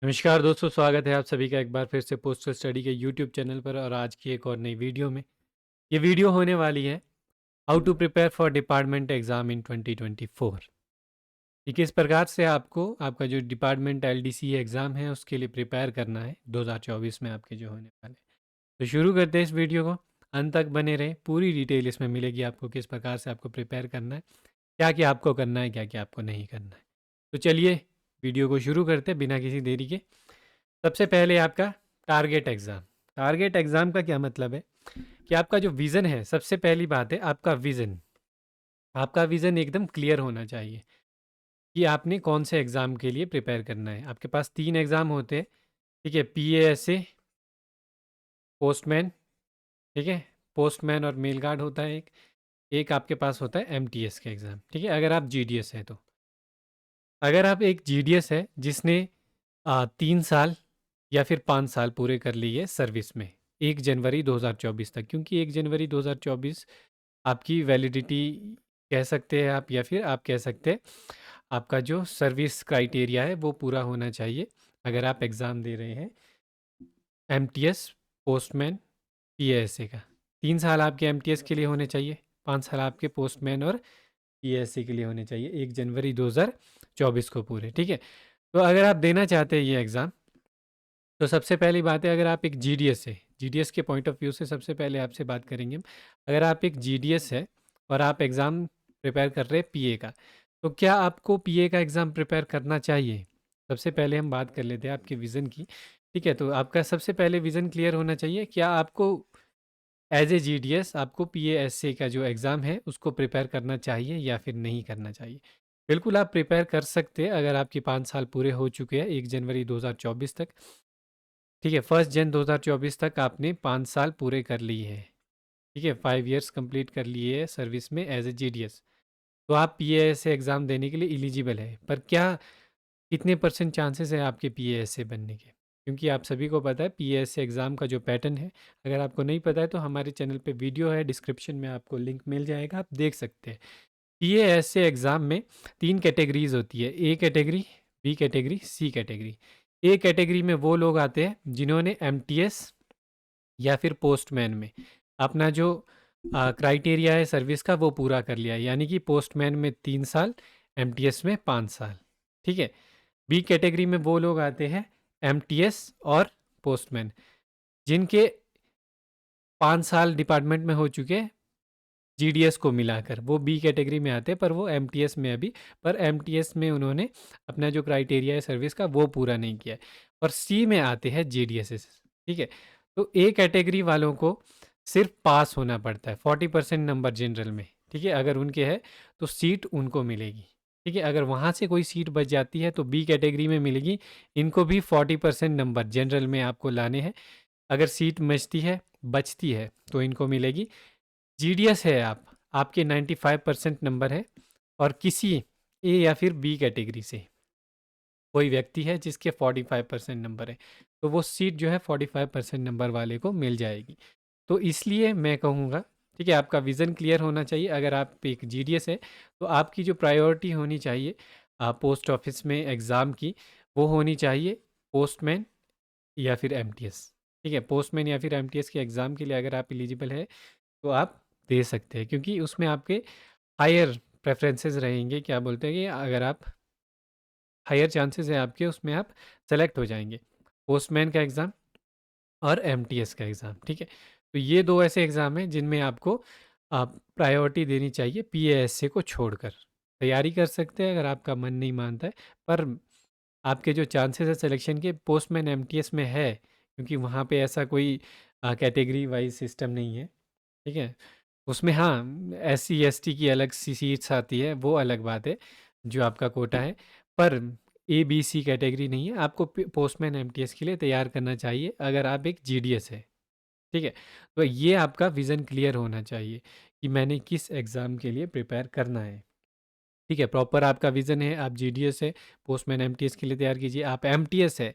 नमस्कार दोस्तों, स्वागत है आप सभी का एक बार फिर से पोस्टल स्टडी के यूट्यूब चैनल पर और आज की एक और नई वीडियो में। ये वीडियो होने वाली है how to prepare for department exam in 2024 कि किस प्रकार से आपको आपका जो डिपार्टमेंट एलडीसी एग्ज़ाम है उसके लिए प्रिपेयर करना है 2024 में आपके जो होने वाले। तो शुरू करते हैं इस वीडियो को। अंत तक बने रहे, पूरी डिटेल इसमें मिलेगी आपको किस प्रकार से आपको प्रिपेयर करना है, क्या क्या आपको करना है, क्या क्या आपको नहीं करना है। तो चलिए वीडियो को शुरू करते हैं बिना किसी देरी के। सबसे पहले आपका टारगेट एग्ज़ाम। टारगेट एग्ज़ाम का क्या मतलब है कि आपका जो विज़न है, सबसे पहली बात है आपका विज़न। आपका विज़न एकदम क्लियर होना चाहिए कि आपने कौन से एग्ज़ाम के लिए प्रिपेयर करना है। आपके पास 3 एग्ज़ाम होते हैं, ठीक है? पीएएसए, पोस्टमैन, ठीक है? पोस्टमैन और मेल गार्ड होता है एक। एक आपके पास होता है एमटीएस का एग्ज़ाम, ठीक है? अगर आप जीडीएस हैं तो। अगर आप एक जीडीएस है जिसने 3 साल या फिर 5 साल पूरे कर लिए सर्विस में 1 जनवरी 2024 तक, क्योंकि 1 जनवरी 2024 आपकी वैलिडिटी कह सकते हैं आप, या फिर आप कह सकते हैं आपका जो सर्विस क्राइटेरिया है वो पूरा होना चाहिए अगर आप एग्ज़ाम दे रहे हैं एमटीएस, पोस्टमैन, पीएएसए का। 3 साल आपके एमटीएस के लिए होने चाहिए, 5 साल आपके पोस्टमैन और पीएएसए के लिए होने चाहिए 1 जनवरी 2024 को पूरे, ठीक है? तो अगर आप देना चाहते हैं ये एग्ज़ाम, तो सबसे पहली बात है, अगर आप एक जीडीएस है, जीडीएस के पॉइंट ऑफ व्यू से सबसे पहले आपसे बात करेंगे हम। अगर आप एक जीडीएस है और आप एग्ज़ाम प्रिपेयर कर रहे हैं पीए का, तो क्या आपको पीए का एग्ज़ाम प्रिपेयर करना चाहिए? सबसे पहले हम बात कर लेते हैं आपके विज़न की, ठीक है? तो आपका सबसे पहले विज़न क्लियर होना चाहिए, क्या आपको एज ए जीडीएस आपको पीएएसए का जो एग्ज़ाम है उसको प्रिपेयर करना चाहिए या फिर नहीं करना चाहिए? बिल्कुल आप प्रिपेयर कर सकते हैं अगर आपके 5 साल पूरे हो चुके हैं 1 जनवरी 2024 तक। ठीक है, 1 जन 2024 तक आपने 5 साल पूरे कर लिए हैं। ठीक है, 5 इयर्स कंप्लीट कर लिए हैं सर्विस में एज ए जीडीएस। तो आप पीएएसए एग्ज़ाम देने के लिए एलिजिबल है। पर क्या कितने परसेंट चांसेस है आपके पीएएसए बनने के? क्योंकि आप सभी को पता है पीएएसए एग्ज़ाम का जो पैटर्न है, अगर आपको नहीं पता है तो हमारे चैनल पे वीडियो है, डिस्क्रिप्शन में आपको लिंक मिल जाएगा, आप देख सकते हैं। पीएएसए एग्ज़ाम में 3 कैटेगरीज़ होती है, A category, B category, C category. A category में वो लोग आते हैं जिन्होंने एमटीएस या फिर पोस्टमैन में अपना जो क्राइटेरिया है सर्विस का वो पूरा कर लिया है, यानी कि पोस्टमैन में 3 साल, एमटीएस में 5 साल, ठीक है। बी कैटेगरी में वो लोग आते हैं एमटीएस और पोस्टमैन जिनके 5 साल डिपार्टमेंट में हो चुके हैं जीडीएस को मिलाकर, वो बी कैटेगरी में आते हैं, पर वो एमटीएस में अभी, पर एमटीएस में उन्होंने अपना जो क्राइटेरिया है सर्विस का वो पूरा नहीं किया है। और सी में आते हैं जीडीएस, ठीक है। तो ए कैटेगरी वालों को सिर्फ पास होना पड़ता है 40% नंबर जनरल में, ठीक है। अगर उनके है तो सीट उनको मिलेगी, ठीक है। अगर वहाँ से कोई सीट बच जाती है तो बी कैटेगरी में मिलेगी। इनको भी 40% नंबर जनरल में आपको लाने हैं। अगर सीट बचती है तो इनको मिलेगी। जीडीएस है आप, आपके 95% नंबर है और किसी ए या फिर बी कैटेगरी से कोई व्यक्ति है जिसके 45% नंबर है, तो वो सीट जो है 45% नंबर वाले को मिल जाएगी। तो इसलिए मैं कहूँगा, ठीक है, आपका विज़न क्लियर होना चाहिए। अगर आप एक जीडीएस है तो आपकी जो प्रायोरिटी होनी चाहिए पोस्ट ऑफिस में एग्ज़ाम की, वो होनी चाहिए पोस्टमैन या फिर एमटीएस, ठीक है। पोस्टमैन या फिर एमटीएस के एग्ज़ाम के लिए अगर आप एलिजिबल है तो आप दे सकते हैं, क्योंकि उसमें आपके हायर प्रेफरेंसेस रहेंगे। क्या बोलते हैं कि अगर आप हायर चांसेस है आपके, उसमें आप सेलेक्ट हो जाएंगे, पोस्टमैन का एग्ज़ाम और एमटीएस का एग्ज़ाम, ठीक है। तो ये दो ऐसे एग्ज़ाम हैं जिनमें आपको आप प्रायोरिटी देनी चाहिए पीएएसए को छोड़कर। तैयारी कर सकते हैं अगर आपका मन नहीं मानता है, पर आपके जो चांसेस है सिलेक्शन के पोस्टमैन एमटीएस में है, क्योंकि वहाँ पे ऐसा कोई कैटेगरी वाइज सिस्टम नहीं है, ठीक है। उसमें हाँ, एससी एसटी की अलग सी सीट्स आती है, वो अलग बात है, जो आपका कोटा है। पर ए बी सी कैटेगरी नहीं है। आपको पोस्टमैन एमटीएस के लिए तैयार करना चाहिए अगर आप एक जीडीएस है, ठीक है। तो ये आपका विज़न क्लियर होना चाहिए कि मैंने किस एग्ज़ाम के लिए प्रिपेयर करना है, ठीक है। प्रॉपर आपका विज़न है, आप जीडीएस है, पोस्टमैन एमटीएस के लिए तैयार कीजिए। आप एमटीएस है,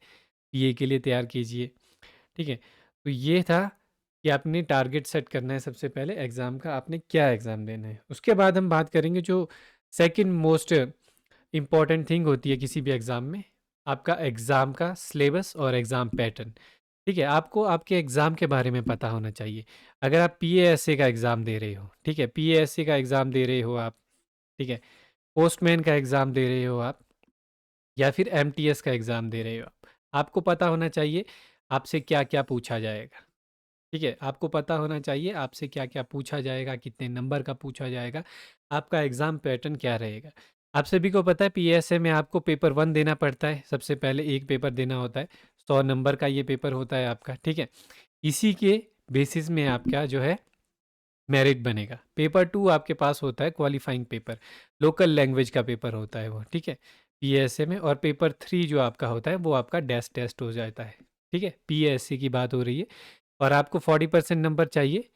पीए के लिए तैयार कीजिए, ठीक है। तो ये था कि आपने टारगेट सेट करना है सबसे पहले एग्ज़ाम का, आपने क्या एग्ज़ाम देना है। उसके बाद हम बात करेंगे जो सेकंड मोस्ट इम्पॉर्टेंट थिंग होती है किसी भी एग्ज़ाम में, आपका एग्ज़ाम का सिलेबस और एग्ज़ाम पैटर्न। ठीक है, आपको आपके एग्ज़ाम के बारे में पता होना चाहिए। अगर आप पीएएसए का एग्ज़ाम दे रहे हो, ठीक है, पीएएसए का एग्ज़ाम दे रहे हो आप, ठीक है, पोस्टमैन का एग्ज़ाम दे रहे हो आप, या फिर एमटीएस का एग्ज़ाम दे रहे हो आप, आपको पता होना चाहिए आपसे क्या-क्या पूछा जाएगा। ठीक है, आपको पता होना चाहिए आपसे क्या-क्या पूछा जाएगा, कितने नंबर का पूछा जाएगा, आपका एग्ज़ाम पैटर्न क्या रहेगा। आप सभी को पता है पीएसए में आपको पेपर 1 देना पड़ता है, सबसे पहले एक पेपर देना होता है, 100 नंबर का ये पेपर होता है आपका, ठीक है। इसी के बेसिस में आपका जो है मेरिट बनेगा। पेपर 2 आपके पास होता है क्वालिफाइंग पेपर, लोकल लैंग्वेज का पेपर होता है वो, ठीक है, पीएसए में। और पेपर 3 जो आपका होता है वो आपका डेस्क टेस्ट हो जाता है, ठीक है, पीएसए की बात हो रही है। और आपको 40% नंबर चाहिए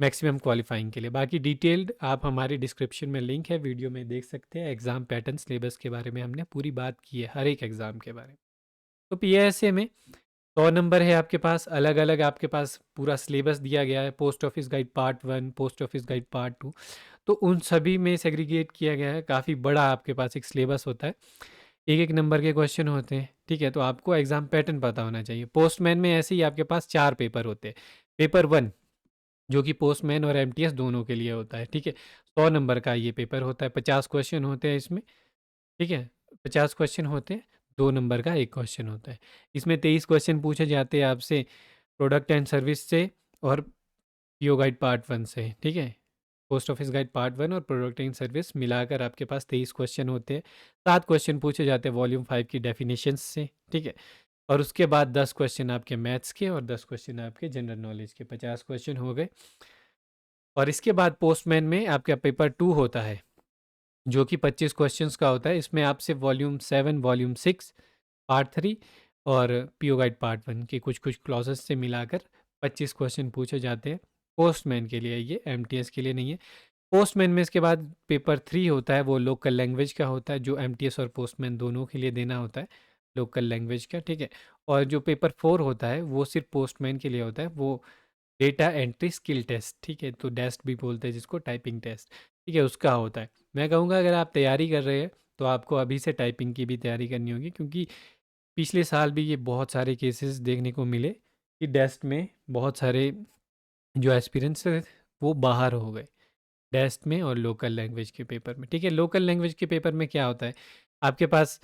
मैक्सिमम क्वालिफाइंग के लिए। बाकी डिटेल्ड आप हमारी डिस्क्रिप्शन में लिंक है, वीडियो में देख सकते हैं। एग्ज़ाम पैटर्न सिलेबस के बारे में हमने पूरी बात की है, हर एक एग्ज़ाम के बारे में। तो पीएसए में 100 नंबर है आपके पास, अलग अलग आपके पास पूरा सिलेबस दिया गया है, post office guide part 1, post office guide part 2। तो उन सभी में सेग्रीगेट किया गया है, काफ़ी बड़ा आपके पास एक सिलेबस होता है, एक एक नंबर के क्वेश्चन होते हैं, ठीक है। तो आपको एग्ज़ाम पैटर्न पता होना चाहिए। पोस्टमैन में ऐसे ही आपके पास 4 पेपर होते हैं। पेपर 1 जो कि पोस्टमैन और एमटीएस दोनों के लिए होता है, ठीक है, 100 नंबर का ये पेपर होता है, 50 क्वेश्चन होते हैं इसमें, ठीक है, 50 क्वेश्चन होते हैं, 2 नंबर का एक क्वेश्चन होता है। इसमें 23 क्वेश्चन पूछे जाते हैं आपसे प्रोडक्ट एंड सर्विस से और पीओ गाइड पार्ट 1 से, ठीक है। पोस्ट ऑफिस गाइड पार्ट 1 और प्रोडक्ट एंड सर्विस मिलाकर आपके पास 23 क्वेश्चन होते हैं। 7 क्वेश्चन पूछे जाते हैं वॉल्यूम 5 की डेफिनेशंस से, ठीक है। और उसके बाद 10 क्वेश्चन आपके मैथ्स के और 10 क्वेश्चन आपके जनरल नॉलेज के, 50 क्वेश्चन हो गए। और इसके बाद पोस्टमैन में आपका पेपर 2 होता है, जो कि 25 क्वेश्चंस का होता है। इसमें आपसे वॉल्यूम 7, वॉल्यूम 6, पार्ट 3 और पीओ गाइड पार्ट 1 के कुछ कुछ क्लॉजेस से मिलाकर 25 क्वेश्चन पूछे जाते हैं पोस्टमैन के लिए, ये एमटीएस के लिए नहीं है। पोस्टमैन में इसके बाद पेपर 3 होता है, वो लोकल लैंग्वेज का होता है, जो एमटीएस और पोस्टमैन दोनों के लिए देना होता है, लोकल लैंग्वेज का, ठीक है। और जो पेपर 4 होता है वो सिर्फ पोस्टमैन के लिए होता है, वो डेटा एंट्री स्किल टेस्ट, ठीक है, तो डेस्ट भी बोलते हैं जिसको, टाइपिंग टेस्ट, ठीक है, उसका होता है। मैं कहूँगा अगर आप तैयारी कर रहे हैं तो आपको अभी से टाइपिंग की भी तैयारी करनी होगी, क्योंकि पिछले साल भी ये बहुत सारे केसेस देखने को मिले कि डेस्ट में बहुत सारे जो एस्पिरेंट्स थे वो बाहर हो गए, डेस्ट में और लोकल लैंग्वेज के पेपर में, ठीक है। लोकल लैंग्वेज के पेपर में क्या होता है, आपके पास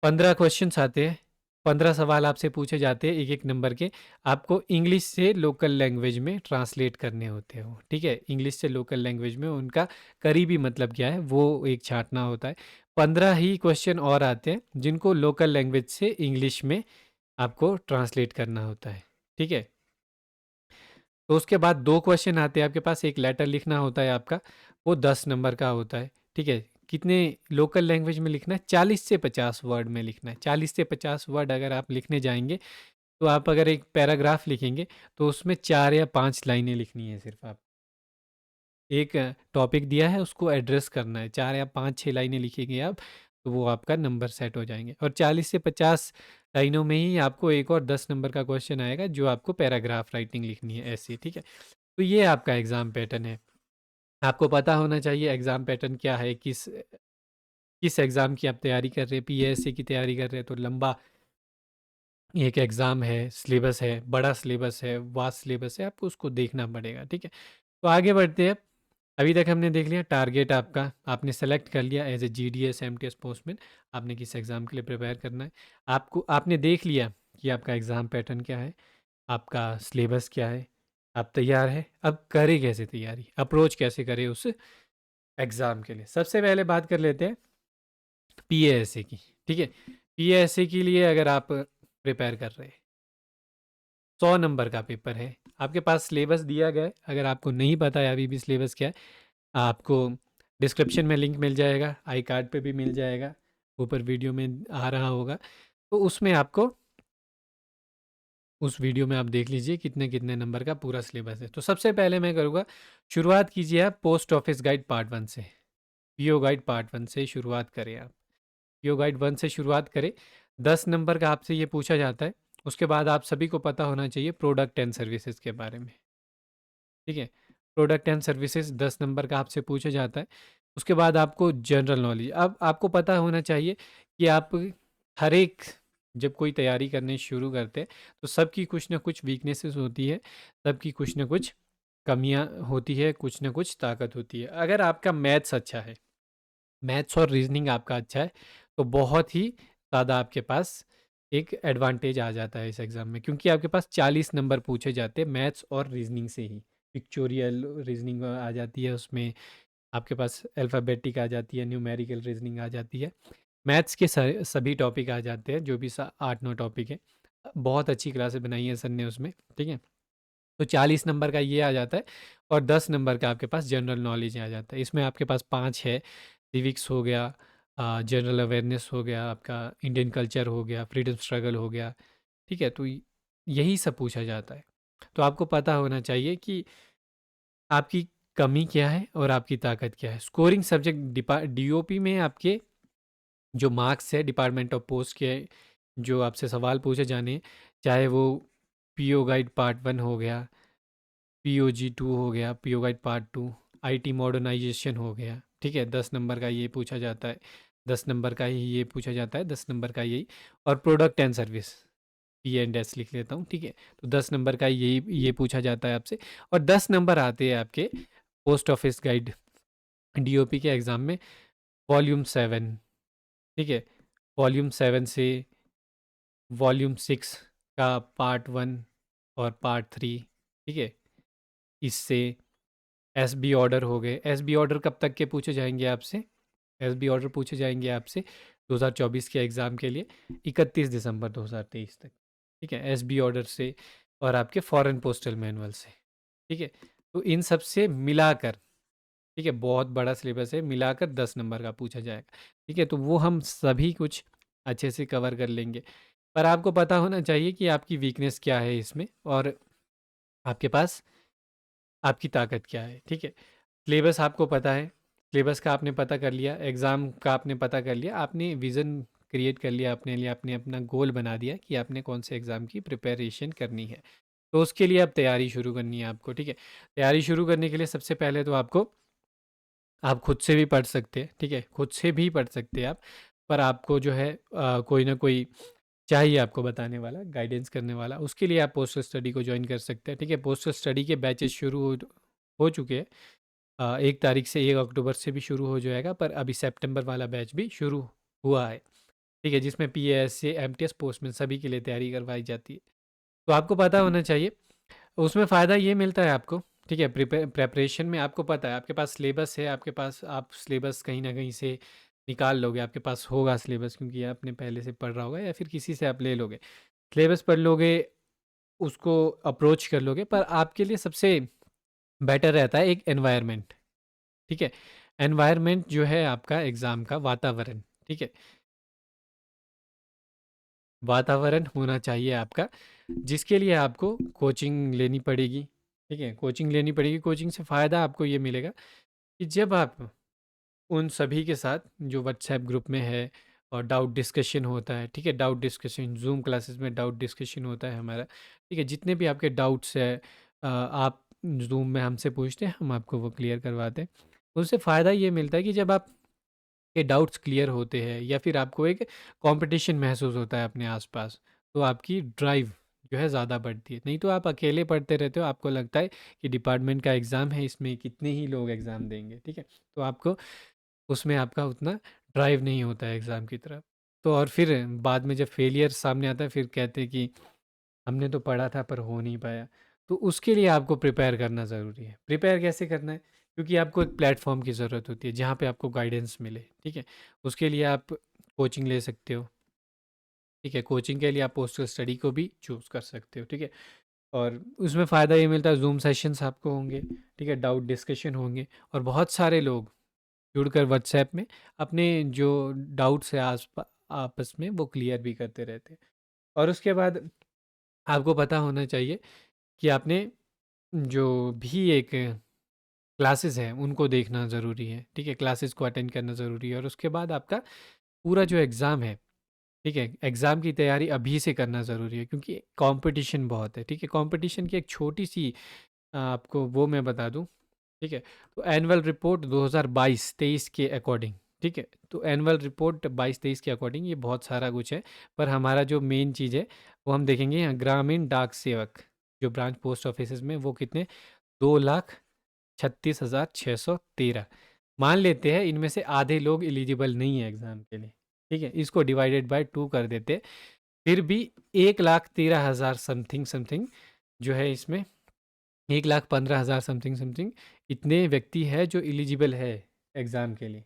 15 क्वेश्चंस आते हैं, 15 सवाल आपसे पूछे जाते हैं एक एक नंबर के, आपको इंग्लिश से लोकल लैंग्वेज में ट्रांसलेट करने होते हैं वो, ठीक है, इंग्लिश से लोकल लैंग्वेज में उनका करीबी मतलब क्या है वो एक छांटना होता है। 15 ही क्वेश्चन और आते हैं जिनको लोकल लैंग्वेज से इंग्लिश में आपको ट्रांसलेट करना होता है, ठीक है। तो उसके बाद 2 क्वेश्चन आते हैं आपके पास, एक लेटर लिखना होता है आपका, वो 10 नंबर का होता है, ठीक है। कितने लोकल लैंग्वेज में लिखना है, 40 से 50 वर्ड में लिखना है। 40 से 50 वर्ड अगर आप लिखने जाएंगे तो आप अगर एक पैराग्राफ लिखेंगे तो उसमें 4 या 5 लाइनें लिखनी है सिर्फ आप। एक टॉपिक दिया है उसको एड्रेस करना है, 4 या 5-6 लाइनें लिखेंगे आप, तो वो आपका नंबर सेट हो जाएंगे। और 40 से 50 लाइनों में ही आपको एक और 10 नंबर का क्वेश्चन आएगा जो आपको पैराग्राफ राइटिंग लिखनी है ऐसी, ठीक है। तो ये आपका एग्ज़ाम पैटर्न है। आपको पता होना चाहिए एग्ज़ाम पैटर्न क्या है, किस किस एग्ज़ाम की आप तैयारी कर रहे हैं, पीएससी की तैयारी कर रहे हैं तो लंबा एक एग्ज़ाम है, सिलेबस है, बड़ा सिलेबस है, वास्ट सिलेबस है, आपको उसको देखना पड़ेगा, ठीक है। तो आगे बढ़ते हैं। अभी तक हमने देख लिया टारगेट आपका, आपने सेलेक्ट कर लिया as a GDS MTS postman, आपने किस एग्ज़ाम के लिए प्रिपेयर करना है। आपको आपने देख लिया कि आपका एग्ज़ाम पैटर्न क्या है, आपका सिलेबस क्या है, आप तैयार है। अब करें कैसे तैयारी, अप्रोच कैसे करें उस एग्ज़ाम के लिए। सबसे पहले बात कर लेते हैं पीएएसए की, ठीक है। पीएएसए के लिए अगर आप प्रिपेयर कर रहे हैं, 100 नंबर का पेपर है, आपके पास सिलेबस दिया गया है। अगर आपको नहीं पता है अभी भी सिलेबस क्या है, आपको डिस्क्रिप्शन में लिंक मिल जाएगा, आई कार्ड पे भी मिल जाएगा, ऊपर वीडियो में आ रहा होगा, तो उसमें आपको उस वीडियो में आप देख लीजिए कितने कितने नंबर का पूरा सिलेबस है। तो सबसे पहले मैं करूँगा, शुरुआत कीजिए आप पोस्ट ऑफिस गाइड पार्ट 1 से, पीओ गाइड पार्ट 1 से शुरुआत करें आप। पीओ गाइड 1 से शुरुआत करें, 10 नंबर का आपसे ये पूछा जाता है। उसके बाद आप सभी को पता होना चाहिए प्रोडक्ट एंड सर्विसेज के बारे में, ठीक है। प्रोडक्ट एंड सर्विसेज 10 नंबर का आपसे पूछा जाता है। उसके बाद आपको जनरल नॉलेज, अब आपको पता होना चाहिए कि आप हर एक जब कोई तैयारी करने शुरू करते हैं तो सबकी कुछ ना कुछ वीकनेसेस होती है, सबकी कुछ ना कुछ कमियां होती है, कुछ ना कुछ ताकत होती है। अगर आपका मैथ्स अच्छा है, मैथ्स और रीजनिंग आपका अच्छा है, तो बहुत ही ज़्यादा आपके पास एक एडवांटेज आ जाता है इस एग्ज़ाम में, क्योंकि आपके पास 40 नंबर पूछे जाते हैं मैथ्स और रीजनिंग से ही। पिक्चोरियल रीजनिंग आ जाती है उसमें, आपके पास अल्फ़ाबेटिक आ जाती है, न्यूमेरिकल रीजनिंग आ जाती है। मैथ्स के सभी टॉपिक आ जाते हैं, जो भी 8-9 टॉपिक है। बहुत अच्छी क्लासेस बनाई है सर ने उसमें, ठीक है। तो 40 नंबर का ये आ जाता है, और 10 नंबर का आपके पास जनरल नॉलेज आ जाता है। इसमें आपके पास 5 है, सिविक्स हो गया, जनरल अवेयरनेस हो गया, आपका इंडियन कल्चर हो गया, फ्रीडम स्ट्रगल हो गया, ठीक है। तो यही सब पूछा जाता है। तो आपको पता होना चाहिए कि आपकी कमी क्या है और आपकी ताकत क्या है। स्कोरिंग सब्जेक्ट डीओपी में आपके जो मार्क्स है डिपार्टमेंट ऑफ पोस्ट के, जो आपसे सवाल पूछे जाने, चाहे वो पीओ गाइड पार्ट 1 हो गया, पीओजी 2 हो गया, PO guide part 2, IT modernisation हो गया, ठीक है, 10 नंबर का ये पूछा जाता है, 10 नंबर का ही ये पूछा जाता है, 10 नंबर का यही। और product and service, P and S लिख लेता हूँ, ठीक है। तो 10 नंबर का यही ये पूछा जाता है आपसे। और 10 नंबर आते हैं आपके पोस्ट ऑफिस गाइड डीओपी के एग्ज़ाम में, वॉल्यूम 7, ठीक है। वॉल्यूम 7 से वॉल्यूम 6 का पार्ट 1 और पार्ट 3, ठीक है। इससे एसबी ऑर्डर हो गए। एसबी ऑर्डर कब तक के पूछे जाएंगे आपसे? एसबी ऑर्डर पूछे जाएंगे आपसे 2024 के एग्ज़ाम के लिए 31 दिसंबर 2023 तक, ठीक है। एसबी ऑर्डर से और आपके फॉरेन पोस्टल मैनुअल से, ठीक है। तो इन सब से मिलाकर, ठीक है, बहुत बड़ा सिलेबस है, मिलाकर 10 नंबर का पूछा जाएगा, ठीक है। तो वो हम सभी कुछ अच्छे से कवर कर लेंगे। पर आपको पता होना चाहिए कि आपकी वीकनेस क्या है इसमें, और आपके पास आपकी ताकत क्या है, ठीक है। सिलेबस आपको पता है, सिलेबस का आपने पता कर लिया, एग्ज़ाम का आपने पता कर लिया, आपने विज़न क्रिएट कर लिया अपने लिए, आपने अपना गोल बना दिया कि आपने कौन से एग्ज़ाम की प्रिपरेशन करनी है। तो उसके लिए अब तैयारी शुरू करनी है आपको, ठीक है। तैयारी शुरू करने के लिए सबसे पहले तो आपको, आप खुद से भी पढ़ सकते हैं, ठीक है, खुद से भी पढ़ सकते हैं आप। पर आपको जो है कोई ना कोई चाहिए आपको बताने वाला, गाइडेंस करने वाला। उसके लिए आप पोस्टल स्टडी को ज्वाइन कर सकते हैं, ठीक है। पोस्टल स्टडी के बैचेस शुरू हो चुके हैं। 1 तारीख से 1 अक्टूबर से भी शुरू हो जाएगा, पर अभी सितंबर वाला बैच भी शुरू हुआ है, ठीक है, जिसमें पीएएस एमटीएस पोस्टमैन सभी के लिए तैयारी करवाई जाती है। तो आपको पता होना चाहिए, उसमें फ़ायदा ये मिलता है आपको, ठीक है। प्रेपरेशन में आपको पता है, आपके पास सिलेबस है, आपके पास आप सिलेबस कहीं ना कहीं से निकाल लोगे, आपके पास होगा सिलेबस, क्योंकि आपने पहले से पढ़ रहा होगा, या फिर किसी से आप ले लोगे, सिलेबस पढ़ लोगे, उसको अप्रोच कर लोगे। पर आपके लिए सबसे बेटर रहता है एक एनवायरनमेंट, ठीक है। एनवायरनमेंट जो है आपका एग्ज़ाम का वातावरण, ठीक है, वातावरण होना चाहिए आपका, जिसके लिए आपको कोचिंग लेनी पड़ेगी, ठीक है। कोचिंग लेनी पड़ेगी। कोचिंग से फ़ायदा आपको ये मिलेगा कि जब आप उन सभी के साथ जो व्हाट्सएप ग्रुप में है और डाउट डिस्कशन होता है, ठीक है, डाउट डिस्कशन जूम क्लासेस में डाउट डिस्कशन होता है हमारा, ठीक है। जितने भी आपके डाउट्स है, आप जूम में हमसे पूछते हैं, हम आपको वो क्लियर करवाते हैं। उससे फ़ायदा ये मिलता है कि जब आप के डाउट्स क्लियर होते हैं, या फिर आपको एक कंपटीशन महसूस होता है अपने आसपास, तो आपकी ड्राइव जो है ज़्यादा बढ़ती है। नहीं तो आप अकेले पढ़ते रहते हो, आपको लगता है कि डिपार्टमेंट का एग्ज़ाम है, इसमें कितने ही लोग एग्ज़ाम देंगे, ठीक है। तो आपको उसमें आपका उतना ड्राइव नहीं होता है एग्ज़ाम की तरफ। तो और फिर बाद में जब फेलियर सामने आता है, फिर कहते हैं कि हमने तो पढ़ा था पर हो नहीं पाया। तो उसके लिए आपको प्रिपेयर करना ज़रूरी है। प्रिपेयर कैसे करना है? क्योंकि आपको एक प्लेटफ़ॉर्म की ज़रूरत होती है जहाँ पे आपको गाइडेंस मिले, ठीक है? उसके लिए आप कोचिंग ले सकते हो, ठीक है? कोचिंग के लिए आप पोस्टल स्टडी को भी चूज़ कर सकते हो, ठीक है? और उसमें फ़ायदा ये मिलता है, ज़ूम सेशंस आपको होंगे, ठीक है? डाउट डिस्कशन होंगे, और बहुत सारे लोग जुड़कर व्हाट्सएप में अपने जो डाउट्स है आपस में वो क्लियर भी करते रहते हैं। और उसके बाद आपको पता होना चाहिए कि आपने जो भी एक क्लासेस हैं उनको देखना ज़रूरी है, ठीक है, क्लासेस को अटेंड करना ज़रूरी है। और उसके बाद आपका पूरा जो एग्ज़ाम है, ठीक है, एग्ज़ाम की तैयारी अभी से करना ज़रूरी है, क्योंकि कंपटीशन बहुत है, ठीक है। कंपटीशन की एक छोटी सी आपको वो मैं बता दूं, ठीक है। तो एनुअल रिपोर्ट 2022-23 के अकॉर्डिंग, ठीक है। तो एनुअल रिपोर्ट 22-23 के अकॉर्डिंग ये बहुत सारा कुछ है, पर हमारा जो मेन चीज़ है वो हम देखेंगे यहाँ ग्रामीण डाक सेवक जो ब्रांच पोस्ट ऑफिस में वो कितने 2,36,613। मान लेते हैं इनमें से आधे लोग एलिजिबल नहीं है एग्ज़ाम के लिए, ठीक है, इसको डिवाइडेड बाय 2 कर देते, फिर भी 1,13,000 समथिंग समथिंग जो है इसमें 1,15,000 समथिंग समथिंग इतने व्यक्ति है जो एलिजिबल है एग्ज़ाम के लिए,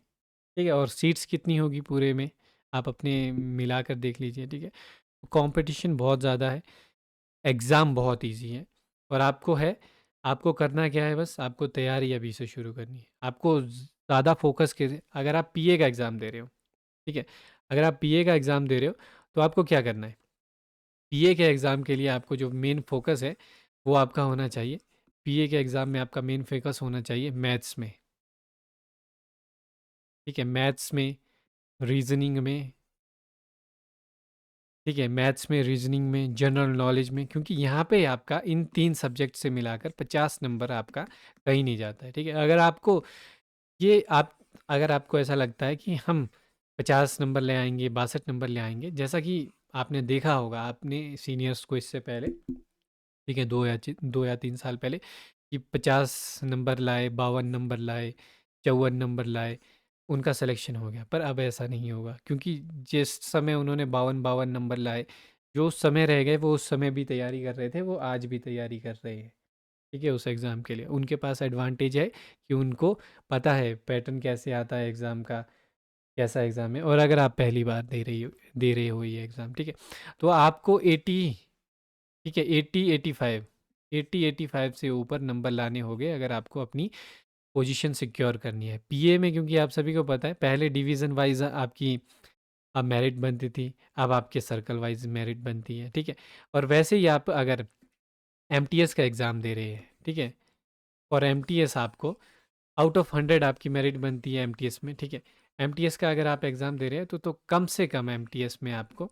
ठीक है। और सीट्स कितनी होगी पूरे में आप अपने मिलाकर देख लीजिए, ठीक है। कंपटीशन बहुत ज़्यादा है, एग्ज़ाम बहुत इजी है, और आपको करना क्या है, बस आपको तैयारी अभी से शुरू करनी है। आपको ज़्यादा फोकस के अगर आप पीए का एग्ज़ाम दे रहे हो, ठीक है, अगर आप पीए का एग्ज़ाम दे रहे हो तो आपको क्या करना है, पीए के एग्ज़ाम के लिए आपको जो मेन फोकस है वो आपका होना चाहिए, पीए के एग्ज़ाम में आपका मेन फोकस होना चाहिए मैथ्स में, ठीक है, मैथ्स में, रीजनिंग में, ठीक है, मैथ्स में, रीजनिंग में, जनरल नॉलेज में, क्योंकि यहाँ पे आपका इन 3 सब्जेक्ट से मिलाकर 50 नंबर आपका कहीं नहीं जाता है, ठीक है। ये आप अगर आपको ऐसा लगता है कि हम 50 नंबर ले आएंगे, 62 नंबर ले आएंगे, जैसा कि आपने देखा होगा आपने सीनियर्स को इससे पहले, ठीक है, 2 या 3 साल पहले, कि 50 नंबर लाए, 52 नंबर लाए, 54 नंबर लाए, उनका सिलेक्शन हो गया। पर अब ऐसा नहीं होगा, क्योंकि जिस समय उन्होंने 52 नंबर लाए, जो उस समय रह गए वो उस समय भी तैयारी कर रहे थे, वो आज भी तैयारी कर रहे हैं, ठीक है, उस एग्ज़ाम के लिए। उनके पास एडवांटेज है कि उनको पता है पैटर्न कैसे आता है एग्ज़ाम का, कैसा एग्ज़ाम है। और अगर आप पहली बार दे रहे हो ये एग्ज़ाम, ठीक है, तो आपको 80, ठीक है, 80 85 से ऊपर नंबर लाने होंगे अगर आपको अपनी पोजीशन सिक्योर करनी है पीए में, क्योंकि आप सभी को पता है पहले डिवीज़न वाइज आपकी अब मेरिट बनती थी, अब आपके सर्कल वाइज मेरिट बनती है, ठीक है। और वैसे ही आप अगर एमटीएस का एग्ज़ाम दे रहे हैं, ठीक है, और एमटीएस आपको आउट ऑफ 100 आपकी मेरिट बनती है एमटीएस में, ठीक है। एमटीएस का अगर आप एग्ज़ाम दे रहे हैं तो कम से कम एमटीएस में आपको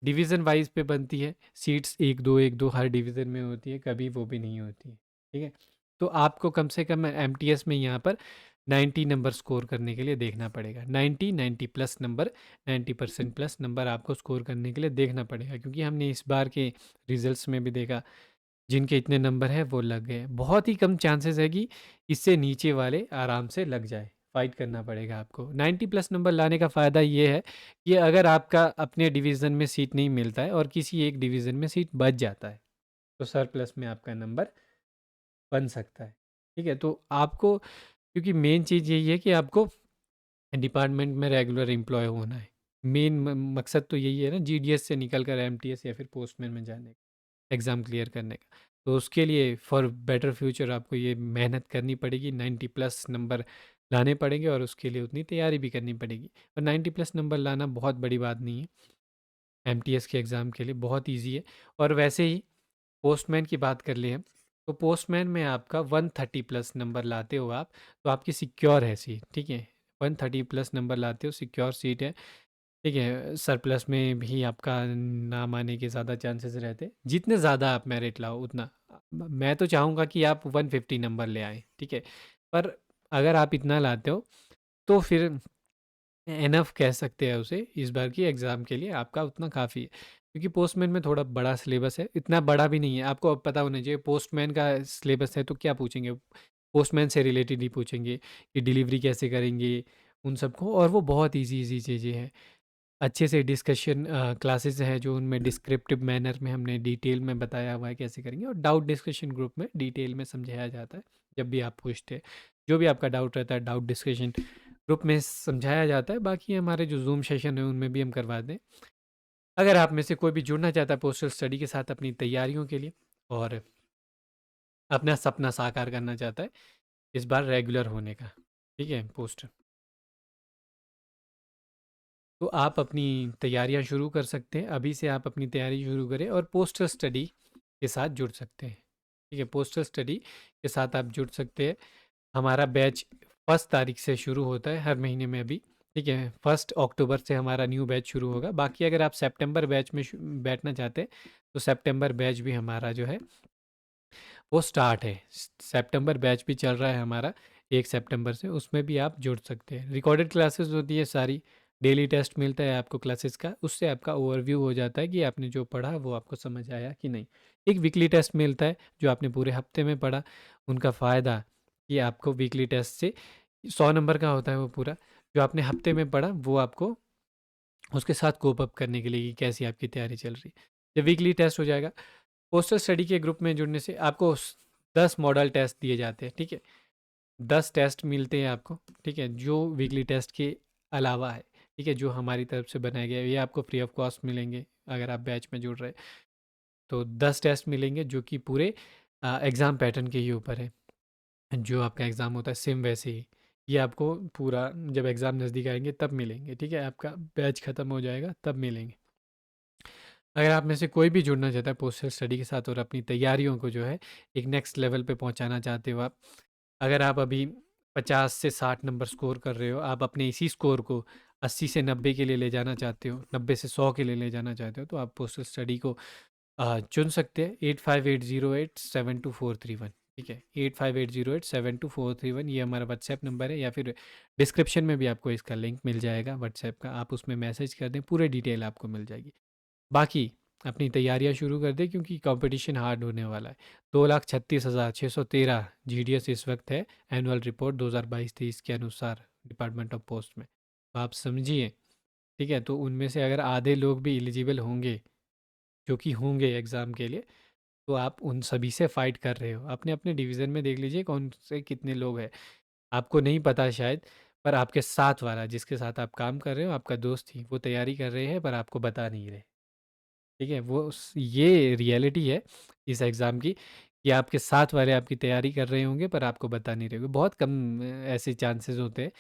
डिवीज़न वाइज पे बनती है सीट्स, 1-2 हर डिवीज़न में होती है, कभी वो भी नहीं होती है, ठीक है। तो आपको कम से कम एमटीएस में यहाँ पर 90 नंबर स्कोर करने के लिए देखना पड़ेगा, 90 प्लस नंबर, 90% प्लस नंबर आपको स्कोर करने के लिए देखना पड़ेगा, क्योंकि हमने इस बार के रिजल्ट्स में भी देखा जिनके इतने नंबर हैं वो लग गए। बहुत ही कम चांसेस है कि इससे नीचे वाले आराम से लग जाए, फाइट करना पड़ेगा आपको। 90 प्लस नंबर लाने का फ़ायदा ये है कि अगर आपका अपने डिवीज़न में सीट नहीं मिलता है और किसी एक डिवीज़न में सीट बच जाता है तो सरप्लस में आपका नंबर बन सकता है, ठीक है। तो आपको, क्योंकि मेन चीज़ यही है कि आपको डिपार्टमेंट में रेगुलर एम्प्लॉय होना है, मेन मकसद तो यही है ना, जीडीएस से निकल कर एमटीएस या फिर पोस्टमैन में जाने का, एग्ज़ाम क्लियर करने का। तो उसके लिए फॉर बेटर फ्यूचर आपको ये मेहनत करनी पड़ेगी, 90 प्लस नंबर लाने पड़ेंगे और उसके लिए उतनी तैयारी भी करनी पड़ेगी। और 90 प्लस नंबर लाना बहुत बड़ी बात नहीं है, एमटीएस के एग्ज़ाम के लिए बहुत ईजी है। और वैसे ही पोस्टमैन की बात कर ले हम, तो पोस्टमैन में आपका 130 प्लस नंबर लाते हो आप, तो आपकी सिक्योर है सीट, ठीक है। 130 प्लस नंबर लाते हो, सिक्योर सीट है, ठीक है। सरप्लस में भी आपका नाम आने के ज़्यादा चांसेस रहते हैं, जितने ज़्यादा आप मेरिट लाओ उतना। मैं तो चाहूँगा कि आप 150 नंबर ले आए, ठीक है, पर अगर आप इतना लाते हो तो फिर एनफ कह सकते हैं उसे, इस बार की एग्ज़ाम के लिए आपका उतना काफ़ी है, क्योंकि पोस्टमैन में थोड़ा बड़ा सिलेबस है, इतना बड़ा भी नहीं है। आपको अब पता होना चाहिए पोस्टमैन का सिलेबस है तो क्या पूछेंगे, पोस्टमैन से रिलेटेड ही पूछेंगे कि डिलीवरी कैसे करेंगे उन सबको, और वो बहुत इजी इजी चीज़ें हैं। अच्छे से डिस्कशन क्लासेस हैं जो उनमें डिस्क्रिप्टिव मैनर में हमने डिटेल में बताया हुआ है कैसे करेंगे, और डाउट डिस्कशन ग्रुप में डिटेल में समझाया जाता है। जब भी आप पूछते हैं, जो भी आपका डाउट रहता है डाउट डिस्कशन ग्रुप में समझाया जाता है। बाकी हमारे जो जूम सेशन है उनमें भी हम करवा दें। अगर आप में से कोई भी जुड़ना चाहता है पोस्टल स्टडी के साथ अपनी तैयारियों के लिए और अपना सपना साकार करना चाहता है इस बार रेगुलर होने का, ठीक है, पोस्ट, तो आप अपनी तैयारियां शुरू कर सकते हैं। अभी से आप अपनी तैयारी शुरू करें और पोस्टल स्टडी के साथ जुड़ सकते हैं, ठीक है। पोस्टल स्टडी के साथ आप जुड़ सकते हैं। हमारा बैच 1 तारीख से शुरू होता है हर महीने में अभी, ठीक है। 1 अक्टूबर से हमारा न्यू बैच शुरू होगा। बाकी अगर आप सितंबर बैच में बैठना चाहते हैं तो सितंबर बैच भी हमारा जो है वो स्टार्ट है। सितंबर बैच भी चल रहा है हमारा, 1 सितंबर से, उसमें भी आप जुड़ सकते हैं। रिकॉर्डेड क्लासेस होती है सारी, डेली टेस्ट मिलता है आपको क्लासेस का, उससे आपका ओवरव्यू हो जाता है कि आपने जो पढ़ा वो आपको समझ आया कि नहीं। एक वीकली टेस्ट मिलता है जो आपने पूरे हफ्ते में पढ़ा, उनका फ़ायदा कि आपको वीकली टेस्ट से 100 नंबर का होता है वो पूरा, जो आपने हफ्ते में पढ़ा वो आपको उसके साथ कोप अप करने के लिए कि कैसी आपकी तैयारी चल रही है। जब वीकली टेस्ट हो जाएगा, पोस्टल स्टडी के ग्रुप में जुड़ने से आपको 10 मॉडल टेस्ट दिए जाते हैं, ठीक है। 10 टेस्ट मिलते हैं आपको, ठीक है, जो वीकली टेस्ट के अलावा है, ठीक है, जो हमारी तरफ से बनाया गया है, ये आपको फ्री ऑफ कॉस्ट मिलेंगे अगर आप बैच में जुड़ रहे हैं। तो 10 टेस्ट मिलेंगे जो कि पूरे एग्ज़ाम पैटर्न के ही ऊपर है। जो आपका एग्ज़ाम होता है सेम वैसे ही, ये आपको पूरा जब एग्ज़ाम नज़दीक आएंगे तब मिलेंगे, ठीक है, आपका बैच ख़त्म हो जाएगा तब मिलेंगे। अगर आप में से कोई भी जुड़ना चाहता है पोस्टल स्टडी के साथ और अपनी तैयारियों को जो है एक नेक्स्ट लेवल पे पहुंचाना चाहते हो आप, अगर आप अभी 50 से 60 नंबर स्कोर कर रहे हो, आप अपने इसी स्कोर को 80 से 90 के लिए ले जाना चाहते हो, 90 से 100 के लिए ले जाना चाहते हो, तो आप पोस्टल स्टडी को चुन सकते हैं। 8580872431, ठीक है, 8580872431, ये हमारा व्हाट्सएप नंबर है, या फिर डिस्क्रिप्शन में भी आपको इसका लिंक मिल जाएगा व्हाट्सएप का, आप उसमें मैसेज कर दें, पूरे डिटेल आपको मिल जाएगी। बाकी अपनी तैयारियां शुरू कर दें क्योंकि कंपटीशन हार्ड होने वाला है। 2,36,613 जीडीएस इस वक्त है एनुअल रिपोर्ट 2022-23 के अनुसार डिपार्टमेंट ऑफ पोस्ट में। तो आप समझिए, ठीक है, तो उनमें से अगर आधे लोग भी एलिजिबल होंगे, जो कि होंगे एग्ज़ाम के लिए, तो आप उन सभी से फाइट कर रहे हो। अपने अपने डिवीज़न में देख लीजिए कौन से कितने लोग हैं, आपको नहीं पता शायद, पर आपके साथ वाला जिसके साथ आप काम कर रहे हो, आपका दोस्त ही, वो तैयारी कर रहे हैं पर आपको बता नहीं रहे। ठीक है, ये रियलिटी है इस एग्ज़ाम की, कि आपके साथ वाले आपकी तैयारी कर रहे होंगे पर आपको बता नहीं रहे होंगे। बहुत कम ऐसे चांसेस होते हैं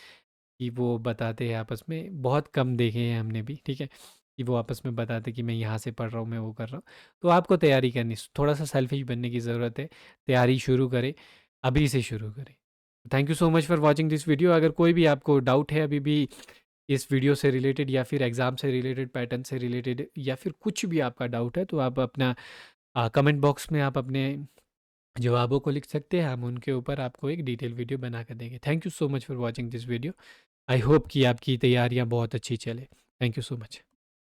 कि वो बताते हैं आपस में, बहुत कम देखे हैं हमने भी, ठीक है, कि वो आपस में बताते कि मैं यहाँ से पढ़ रहा हूँ, मैं वो कर रहा हूँ। तो आपको तैयारी करनी, थोड़ा सा सेल्फिश बनने की ज़रूरत है, तैयारी शुरू करें, अभी से शुरू करें। Thank you so much for watching this video. अगर कोई भी आपको डाउट है अभी भी इस वीडियो से रिलेटेड, या फिर एग्ज़ाम से रिलेटेड, पैटर्न से रिलेटेड, या फिर कुछ भी आपका डाउट है, तो आप अपना कमेंट बॉक्स में आप अपने जवाबों को लिख सकते हैं, हम उनके ऊपर आपको एक डिटेल वीडियो बना कर देंगे। Thank you so much for watching this video. I hope कि आपकी तैयारियां बहुत अच्छी चले। Thank you so much.